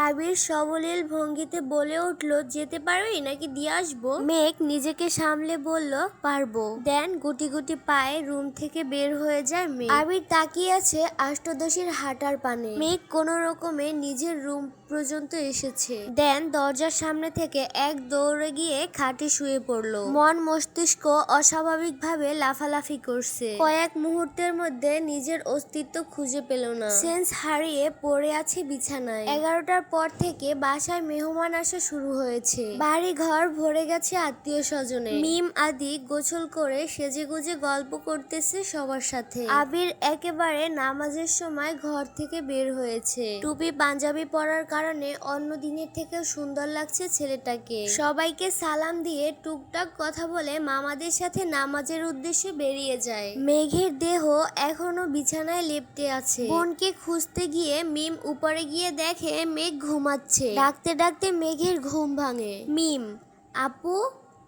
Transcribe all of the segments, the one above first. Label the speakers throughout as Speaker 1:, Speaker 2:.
Speaker 1: আবির সবলীল ভঙ্গিতে বলে উঠল, যেতে পারবি নাকি দিয়ে আসবো? মেঘ নিজেকে সামলে বলল, পারবো। দেন গুটি গুটি পায়ে রুম থেকে বের হয়ে যায় মেঘ। আবির তাকিয়ে আছে অষ্টাদশীর হাঁটার পানে। মেঘ কোনো রকমে নিজের রুম পর্যন্ত এসেছে। দেন দরজার সামনে থেকে এক দৌড়ে গিয়ে খাটে শুয়ে পড়লো। মন মস্তিষ্ক অস্বাভাবিকভাবে লাফালাফি করছে। কয়েক মুহূর্তের মধ্যে নিজের অস্তিত্ব খুঁজে পেল না। সেন্স হারিয়ে পড়ে আছে বিছানায়। 11টার পর থেকে বাসায় মেহমান আসা শুরু হয়েছে। বাড়ি ঘর ভরে গেছে আত্মীয় স্বজনে। মিম আদি গোসল করে সেজেগুজে গল্প করতেছে সবার সাথে। আবির একেবারে নামাজের সময় ঘর থেকে বের হয়েছে। টুপি পাঞ্জাবি পরার কারণে অন্য দিনের থেকে সুন্দর লাগছে ছেলেটাকে। সবাইকে সালাম দিয়ে টুকটাক কথা বলে মামাদের সাথে নামাজের উদ্দেশ্যে বেরিয়ে যায়। মেঘের দেহ এখনো বিছানায় লেপ্টে আছে। বোনকে খুঁজতে গিয়ে মিম উপরে গিয়ে দেখে মেঘ ঘুমাচ্ছে। ডাকতে ডাকতে মেঘের ঘুম ভাঙে। মিম, আপু,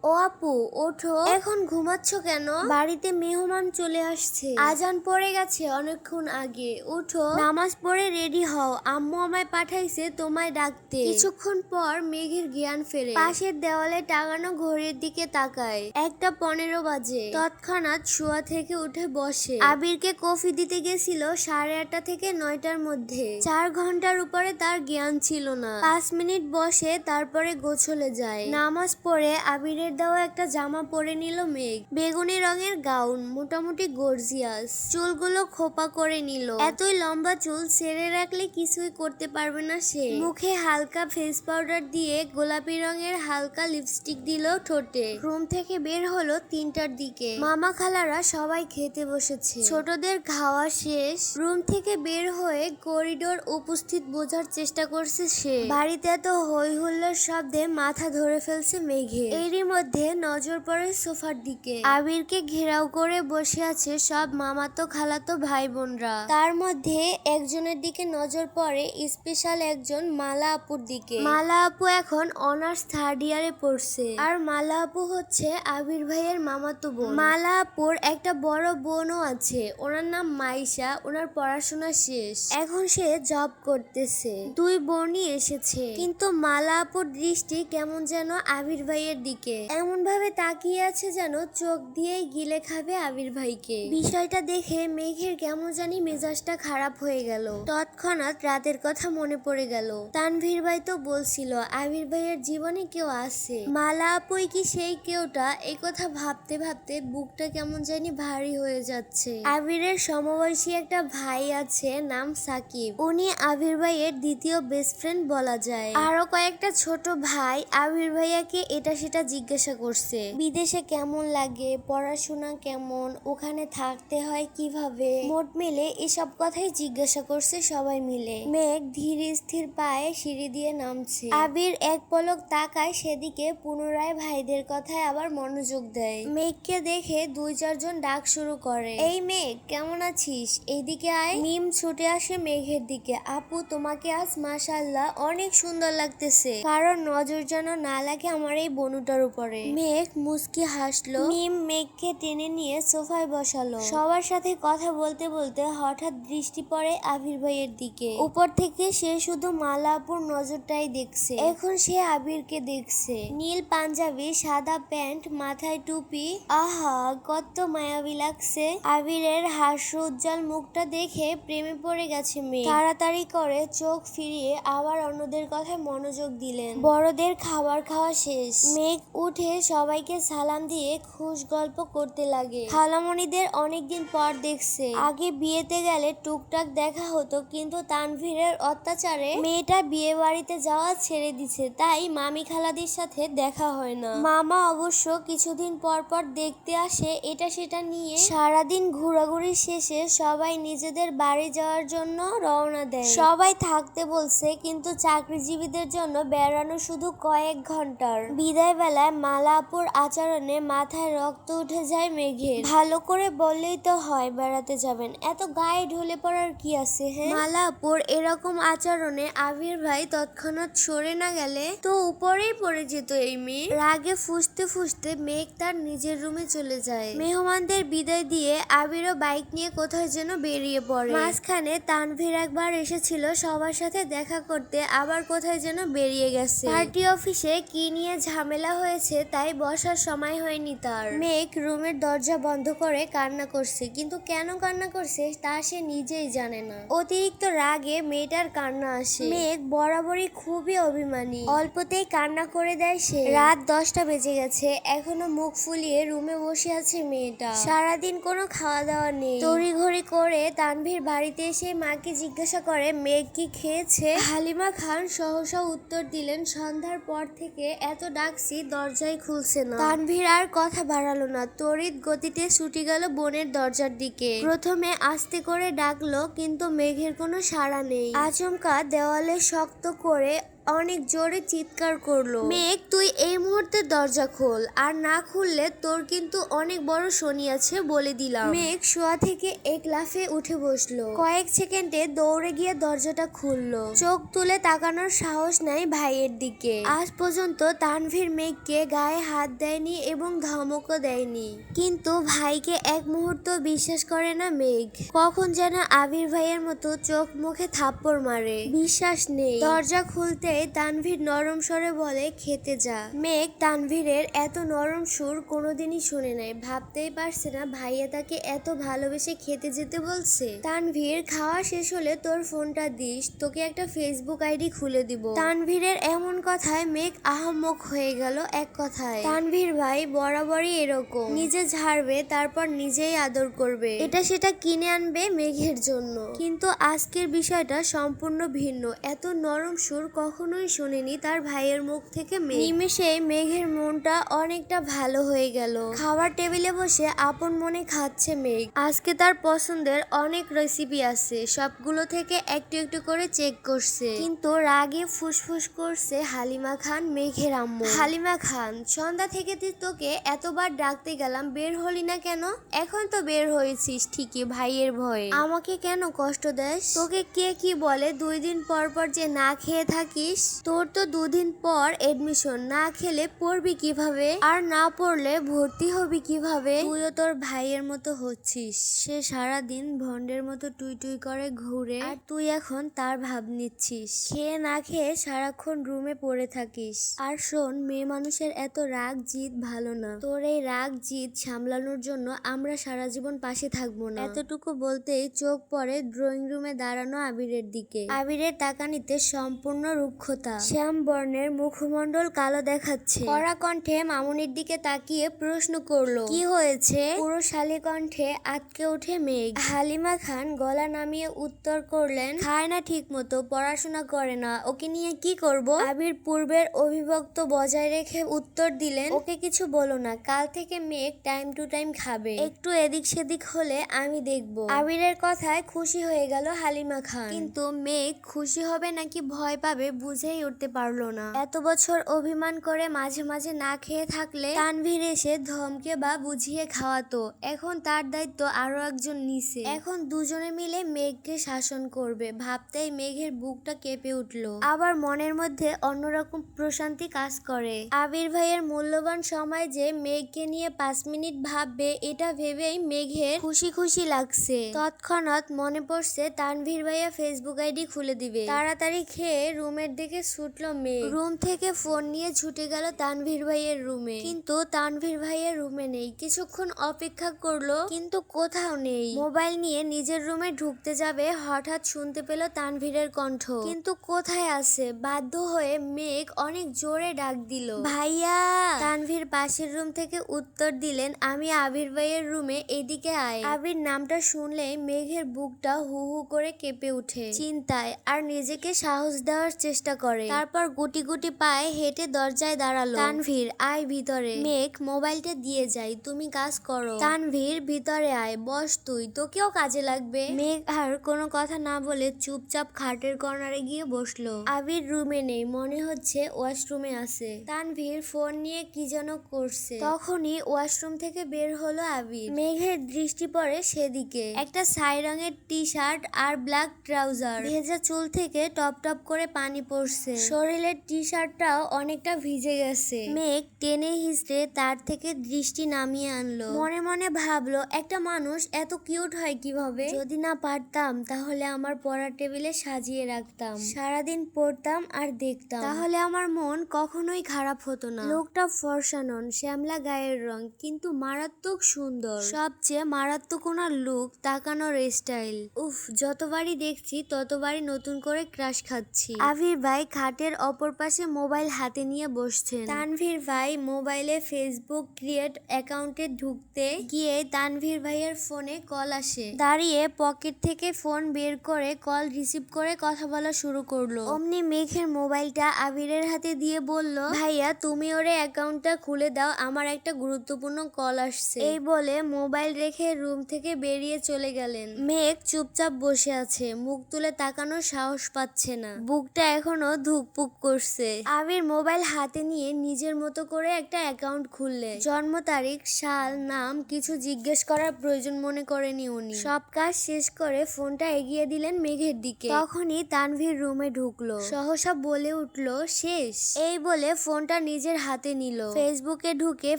Speaker 1: ও আপু ওঠো, এখন ঘুমাচ্ছ কেন? বাড়িতে মেহমান চলে আসছে। আজান পড়ে গেছে অনেকক্ষণ আগে। উঠো, নামাজ পড়ে রেডি হও, আম্মু আমায় পাঠাইছে তোমায় ডাকতে। কিছুক্ষণ পর মেঘের জ্ঞান ফেরে। পাশের দেওয়ালে টাঙানো ঘড়ির দিকে তাকায়। 1:15 বাজে। তৎক্ষণাৎ শোয়া থেকে উঠে বসে। আবিরকে কফি দিতে গেছিল 8:30 থেকে 9টার মধ্যে। 4 ঘন্টার উপরে তার জ্ঞান ছিল না। 5 মিনিট বসে তারপরে গোছলে যায়। নামাজ পড়ে আবিরের দেওয়া একটা জামা পরে নিল মেঘ। বেগুনি রঙের গাউন, মোটামুটি গর্জিয়াস। চুলগুলো খোপা করে নিল। এতই লম্বা চুল ছেড়ে রাখলে কিছুই করতে পারবে না সে। মুখে হালকা ফেস পাউডার দিয়ে গোলাপি রঙের হালকা লিপস্টিক দিল ঠোঁটে। রুম থেকে বের হলো 3টার দিকে। মামা খালারা সবাই খেতে বসেছে। ছোটদের খাওয়া শেষ। রুম থেকে বের হয়ে করিডোর উপস্থিত বোঝার চেষ্টা করছে সে। বাড়িতে এত হই হুল্লোড় শব্দে মাথা ধরে ফেলছে মেঘে। এরই মধ্যে নজর পড়ে সোফার দিকে। আবিরকে ঘেরাও করে বসে আছে সব মামাতো খালাতো ভাই বোনরা। তার মধ্যে একজনের দিকে নজর পড়ে, স্পেশাল একজন মালা আপুর দিকে। মালা আপু এখন অনার্স 3rd ইয়ারে পড়ছে। আর মালা আপু হচ্ছে আবির ভাইয়ের মামাতো বোন। মালা আপুর একটা বড় বোনও আছে, ওনার নাম মাইশা। ওনার পড়াশোনা শেষ, এখন সে জব করতেছে। 2 বোনই এসেছে, কিন্তু মালা আপুর দৃষ্টি কেমন যেন আবির ভাইয়ের দিকে। এমন ভাবে তাকিয়ে আছে যেন চোখ দিয়ে গিলে খাবে আবির ভাইকে। বিষয়টা দেখে মেঘের কেমন জানি মেজাজটা খারাপ হয়ে গেল। তৎক্ষণাৎ রাতের কথা মনে পড়ে গেল। তানভীর ভাই তো বলছিল আবির ভাইয়ের জীবনে কেউ আছে। মালা আপুই কি সেই কেউটা? এই কথা ভাবতে ভাবতে বুকটা কেমন জানি ভারী হয়ে যাচ্ছে। আবিরের সমবয়সী একটা ভাই আছে, নাম সাকিব। উনি আবির ভাইয়ের দ্বিতীয় বেস্ট ফ্রেন্ড বলা যায়। আরো কয়েকটা ছোট ভাই আবির ভাইয়াকে এটা সেটা জিজ্ঞাসা করছে। বিদেশে কেমন লাগে, পড়াশোনা কেমন, ওখানে থাকতে হয় কিভাবে। মোট মিলে এসব কথাই জিজ্ঞাসা করছে সবাই মিলে। মেঘ ধীর স্থির পায়ে সিঁড়ি দিয়ে নামছে। আবির এক পলক তাকায় সেদিকে, পুনরায় ভাইদের কথায় আবার মনোযোগ দেয়। মেঘকে দেখে 2-4 জন ডাক শুরু করে, এই মেঘ কেমন আছিস, এইদিকে আয়। মিম ছুটে আসে মেঘের দিকে। আপু তোমাকে আজ মাশাআল্লাহ অনেক সুন্দর লাগতেছে। কারণ নজর যেন না লাগে আমার এই বনুটার উপরে। মেঘ মুস্কি হাসলো। মিম মেঘকে টেনে নিয়ে সোফায় বসালো। সবার সাথে কথা বলতে বলতে হঠাৎ দৃষ্টি পড়ে আবির ভাইয়ের দিকে। উপর থেকে সে শুধু মালা আপুর নজরটাই দেখছে। এখন সে আবিরকে দেখছে। নীল পাঞ্জাবি, সাদা প্যান্ট, মাথায় টুপি। আহা কত মায়াবী লাগছে। আবিরের হাস্য উজ্জ্বল মুখটা দেখে প্রেমে পড়ে গেছে মেয়ে। তাড়াতাড়ি করে চোখ ফিরিয়ে আবার অন্যদের কথায় মনোযোগ দিলেন। বড়দের খাবার খাওয়া শেষ। মেঘ উঠে সবাইকে সালাম দিয়ে খুশ গল্প করতে লাগে। খালামণিদের অনেকদিন পর দেখছে। আগে বিয়েতে গেলে টুকটাক দেখা হতো, কিন্তু তানভীরের অত্যাচারে মেয়েটা বিয়ে বাড়িতে যাওয়া ছেড়ে দিছে, তাই মামি খালাদের সাথে দেখা হয় না। মামা অবশ্য কিছুদিন পর পর দেখতে আসে, এটা সেটা নিয়ে। সারাদিন ঘোরাঘুরি শেষে সবাই নিজেদের বাড়ি যাওয়ার জন্য রওনা দেয়। সবাই থাকতে বলছে, কিন্তু চাকরিজীবীদের জন্য বেড়ানো শুধু কয়েক ঘন্টার। বিদায় বেলায় মালা আপুর আচরণে মাথায় রক্ত উঠে যায় মেঘের। ভালো করে বললেই তো হয় বেড়াতে যাবেন, এত গায়ে ঢলে পড়ার কি আছে? হ্যাঁ, মালা আপুর এরকম আচরণে আবির ভাই তৎক্ষণাৎ সরে না গেলে তো উপরেই পড়ে যেত এই মেয়ে। রাগে ফুঁসতে ফুঁসতে মেঘ তার নিজের রুমে চলে যায়। মেহমানদের বিদায় দিয়ে আবিরও বাইক নিয়ে কোথায় যেন বেরিয়ে পড়ে। মাঝখানে তানভীর একবার এসেছিল সবার সাথে দেখা করতে, আবার কোথায় যেন বেরিয়ে গেছে। পার্টি অফিসে কি নিয়ে ঝামেলা হয়েছে তাই বসার সময় হয়নি তার। মেঘ রুমের দরজা বন্ধ করে কান্না করছে, কিন্তু কেন কান্না করছে তা সে নিজেই জানে না। অতিরিক্ত রাগে মেয়েটার কান্না আসে। মেঘ বরাবরই খুবই অভিমানী, অল্পতেই কান্না করে দেয় সে। রাত 10টা বেজে গেছে, এখনো মুখ ফুলিয়ে রুমে বসে আছে মেয়েটা। সারাদিন কোনো খাওয়া দাওয়া নেই। তড়িঘড়ি করে তানভীর বাড়িতে এসে মাকে জিজ্ঞাসা করে মেঘ কি খেয়েছে। হালিমা খান সহসা উত্তর দিলেন, সন্ধ্যার পর থেকে এত ডাকছি দরজাই খুলছে না। তানভীর আর কথা বাড়ালো না, তড়িৎ গতিতে ছুটি গেল বোনের দরজার দিকে। প্রথমে আস্তে করে ডাকলো, কিন্তু মেঘের কোনো সাড়া নেই। আচমকা দেওয়ালে শক্ত করে অনেক জোরে চিৎকার করলো, মেঘ তুই এই মুহূর্তে দরজা খোল, আর না খুললে তোর কিন্তু অনেক বড় শনি আছে বলে দিলাম। মেঘ শোয়া থেকে এক লাফে উঠে বসলো, কয়েক সেকেন্ডে দৌড়ে গিয়ে দরজাটা খুললো। চোখ তুলে তাকানোর সাহস নাই ভাইয়ের দিকে। আজ পর্যন্ত তানভীর মেঘকে গায়ে হাত দেয়নি এবং ধমকও দেয়নি, কিন্তু ভাইকে এক মুহূর্ত বিশ্বাস করে না মেঘ। কখন যেন আবির ভাইয়ের মতো চোখ মুখে থাপ্পড় মারে, বিশ্বাস নেই। দরজা খুলতে তানভীর নরম স্বরে বলে খেতে যা। মেঘ তানভীরের এত নরম সুর কোনোদিনই শুনে নাই, ভাবতেই পারছে না ভাইয়া তাকে এত ভালোবেসে খেতে যেতে বলছে। তানভীর খাওয়া শেষ হলে তোর ফোনটা দিস, তোকে একটা ফেসবুক আইডি খুলে দিব। তানভীরের এমন কথায় মেঘ আহাম্মক হয়ে গেল এক কথায়। তানভীর ভাই বরাবরই এরকম, নিজে ঝাড়বে তারপর নিজেই আদর করবে, এটা সেটা কিনে আনবে মেঘের জন্য। কিন্তু আজকের বিষয়টা সম্পূর্ণ ভিন্ন। এত নরম সুর কখনোই শুনিনি তার ভাইয়ের মুখ থেকে। নিমেষে মেঘের মনটা অনেকটা ভালো হয়ে গেল। খাবার টেবিলে বসে আপন মনে খাচ্ছে মেঘ। আজকে তার পছন্দের অনেক রেসিপি আছে, সবগুলো থেকে একটু একটু করে চেক করছে, কিন্তু রাগে ফুসফুস করছে হালিমা খান, মেঘের আম্মু। হালিমা খান, সন্ধ্যা থেকে তোকে এতবার ডাকতে গেলাম, বের হলি না কেন? এখন তো বের হয়েছিস ঠিকই ভাইয়ের ভয়ে, আমাকে কেন কষ্ট দেস? তোকে কে কি বলে 2 দিন পর পর যে না খেয়ে থাকিস? তোর তো 2 দিন পর এডমিশন, না খেলে পড়বি কিভাবে? আর না পড়লে ভর্তি হবি কিভাবে? তুইও তোর ভাইয়ের মতো হচ্ছিস, সে সারাদিন ভন্ডের মতো টুই টুই করে ঘুরে, আর তুই এখন তার ভাব নিচ্ছিস। খেয়ে না খেয়ে সারাক্ষণ রুমে পড়ে থাকিস। আর শোন, মেয়ে মানুষের এত রাগ জিদ ভালো না, তোর এই রাগ জিদ সামলানোর জন্য আমরা সারা জীবন পাশে থাকবো না। এতটুকু বলতেই চোখ পড়ে ড্রয়িং রুমে দাঁড়ানো আবিরের দিকে। আবিরের তাকানিতে সম্পূর্ণ রুক্ষতা, শ্যাম বর্ণের মুখমণ্ডল কালো দেখাচ্ছে। কড়া কণ্ঠে মামুনির দিকে তাকিয়ে প্রশ্ন করলো, কি হয়েছে? পুরো শালী কণ্ঠে আটকে উঠে মেঘ। হালিমা খান গলা নামিয়ে উত্তর করলেন, খায় না ঠিক মতো, পড়াশোনা করে না, ওকে নিয়ে কি করব? আবির পূর্বের অভিব্যক্ত বজায় রেখে উত্তর দিলেন, ওকে কিছু বলো না, কাল থেকে মেঘ টাইম টু টাইম খাবে, একটু এদিক সেদিক হলে আমি দেখব। আবিরের কথায় খুশি হয়ে গেল হালিমা খান, কিন্তু মেঘ খুশি হবে নাকি ভয় পাবে বুঝেই উঠতে পারলো না। এত বছর অভিমান করে মাঝে মাঝে না খেয়ে থাকলে তানভীর এসে ধমকে বা বুঝিয়ে খাওয়াতো, এখন তার দায়িত্ব আরো একজন নিছে। এখন দুজনে মিলে মেঘকে শাসন করবে, ভাবতেই মেঘের বুকটা কেঁপে উঠলো। আবার মনের মধ্যে অন্যরকম প্রশান্তি কাজ করে। আবির ভাইয়ের মূল্যবান সময় যে মেঘকে নিয়ে 5 মিনিট ভাববে, এটা ভেবেই মেঘের খুশি খুশি লাগছে। তৎক্ষণাৎ মনে পড়ছে তানভীর ভাইয়া ফেসবুক আইডি খুলে দিবে। তাড়াতাড়ি খেয়ে রুমের দিকে ছুটলো মেঘ। রুম থেকে ফোন নিয়ে ছুটে গেল তানভীর ভাইয়ের রুমে, কিন্তু তানভীর ভাইয়ের রুমে নেই। কিছুক্ষণ অপেক্ষা করলো, কিন্তু কোথাও নেই। মোবাইল নিয়ে নিজের রুমে ঢুকতে যাবে, হঠাৎ শুনতে পেল তানভীরের কণ্ঠ, কিন্তু কোথায় আছে? বাধ্য হয়ে মেঘ অনেক জোরে ডাক দিল, ভাইয়া। তানভীর পাশের রুম থেকে উত্তর দিলেন, আমি আবির ভাইয়ের রুমে, এদিকে আয়। আবির নামটা শুনলেই মেঘের বুকটা হু হু করে কেঁপে উঠে চিন্তায়, আর নিজেকে সাহস দেওয়ার চেষ্টা চেষ্টা করে, তারপর গুটি গুটি পায়ে হেঁটে দরজায় দাঁড়ালো। তানভীর, আয় ভিতরে। মেঘ মোবাইলটা দিয়ে যায়, তুমি কাজ করো। তানভীর, ভিতরে আয়, বস তুই, তোকেও কাজে লাগবে। মেঘ আর কোনো কথা না বলে চুপচাপ খাটের কর্নারে গিয়ে বসলো। আবির রুমে নেই, মনে হচ্ছে ওয়াশরুমে আছে। তানভীর ফোন নিয়ে কি যেন করছে, তখনই ওয়াশরুম থেকে বের হলো আবির। মেঘের দৃষ্টি পড়ে সেদিকে। একটা ছাই রঙের টি শার্ট আর ব্ল্যাক ট্রাউজার, ভেজা চুল থেকে টপ টপ করে পানি পড়ছে, শরীরের টি শার্টটাও অনেকটা ভিজে গেছে। মেঘ টেনে হিঁচড়ে তার থেকে দৃষ্টি নামিয়ে আনলো। মনে মনে ভাবলো, একটা মানুষ এত কিউট হয় কিভাবে? যদি না পারতাম তাহলে আমার পড়ার টেবিলে সাজিয়ে রাখতাম, সারাদিন পড়তাম আর দেখতাম, তাহলে আমার মন কখনোই খারাপ হতো না। লোকটা ফর্সা নন, শ্যামলা গায়ের রং, কিন্তু মারাত্মক সুন্দর। সবচেয়ে মারাত্মক ওনার লুক, তাকানোর স্টাইল। উফ, যতবারই দেখছি ততবারই নতুন করে ক্রাশ খাচ্ছি। আবির ভাই খাটের অপর পাশে মোবাইল হাতে নিয়ে বসছেন। তানভীর ভাই মোবাইলে ফেসবুক ক্রিয়েট অ্যাকাউন্টে ঢুকতে গিয়ে তানভীর ভাইয়ের ফোনে কল আসে। দাঁড়িয়ে পকেট থেকে ফোন বের করে কল রিসিভ করে কথা বলা শুরু করলো। অমনি মেঘের মোবাইলটা আবিরের হাতে দিয়ে বলল, ভাইয়া তুমি ওরে অ্যাকাউন্টটা খুলে দাও, আমার একটা গুরুত্বপূর্ণ কল আসছে। এই বলে মোবাইল রেখে রুম থেকে বেরিয়ে চলে গেলেন। মেঘ চুপচাপ বসে আছে, মুখ তুলে তাকানোর সাহস পাচ্ছে না, বুকটা এখনো ধুকপুক করছে। আবির মোবাইল হাতে নিয়ে নিজের মতো করে একটা অ্যাকাউন্ট খুললে। জন্ম তারিখ, সাল, নাম কিছু জিজ্ঞেস করার প্রয়োজন মনে করেনি উনি। সব কাজ শেষ করে ফোনটা এগিয়ে দিলেন মেঘের দিকে। তখনই তানভীর রুমে ঢুকলো, সহসা বলে উঠলো, শেষ। এই বলে ফোনটা নিজের হাতে নিল। ফেসবুকে ঢুকে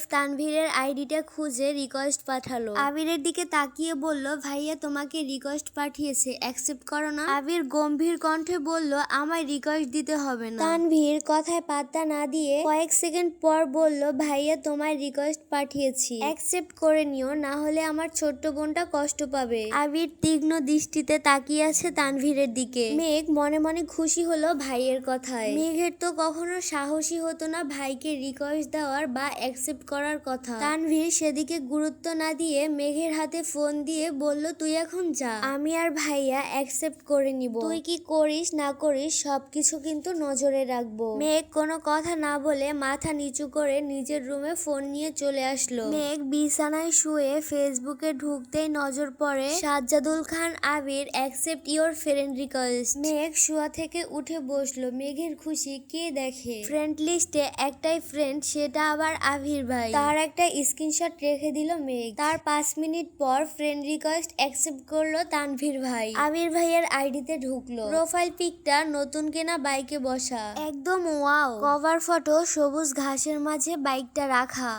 Speaker 1: তানভীরের আইডিটা খুঁজে রিকোয়েস্ট পাঠালো। আবিরের দিকে তাকিয়ে বলল, ভাইয়া তোমাকে রিকোয়েস্ট পাঠিয়েছে, অ্যাকসেপ্ট করো না। আবির গম্ভীর কণ্ঠে বলল, আমায় রিকোয়েস্ট দিতে হবে না। তানভীর কথায় পাত্তা না দিয়ে কয়েক সেকেন্ড পর বলল, ভাইয়া তোমায় রিকোয়েস্ট পাঠিয়েছি, অ্যাকসেপ্ট করে নিও, না হলে আমার ছোট্ট বোনটা কষ্ট পাবে। আবির তীক্ষ্ণ দৃষ্টিতে তাকিয়ে আছে তানভীরের দিকে। মেঘ মনে মনে খুশি হলো ভাইয়ের কথায়। মেঘের তো কখনো সাহসী হতো না ভাইকে রিকোয়েস্ট দেওয়ার বা অ্যাকসেপ্ট করার কথা। তানভীর সেদিকে গুরুত্ব না দিয়ে মেঘের হাতে ফোন দিয়ে বলল, তুই এখন যা, আমি আর ভাইয়া অ্যাকসেপ্ট করে নিব, তুই কি করিস না করিস সবকিছু কিন্তু নজরে রাখবো। মেঘ কোনো কথা না বলে মাথা নিচু করে নিজের রুমে ফোন নিয়ে চলে আসলো। মেঘ বিছানায় শুয়ে ফেসবুকে ঢুকতেই নজর পড়ে সাজ্জাদুল খান আবির অ্যাকসেপ্ট ইওর ফ্রেন্ড রিকোয়েস্ট। মেঘ শুয়া থেকে উঠে বসলো। মেঘের খুশি কে দেখে, ফ্রেন্ড লিস্টে একটাই ফ্রেন্ড, সেটা আবার আবির ভাই। তার একটা স্ক্রিনশট রেখে দিল মেঘ। তার 5 মিনিট পর ফ্রেন্ড রিকোয়েস্ট অ্যাকসেপ্ট করলো তানভীর ভাই। আবির ভাইয়ের আইডিতে ঢুকলো। প্রোফাইল পিকটা নতুন কেনা বাইকে বসা, একদম ওয়াও। কভার ফটো সবুজ ঘাসের মাঝে বাইকটা রাখা।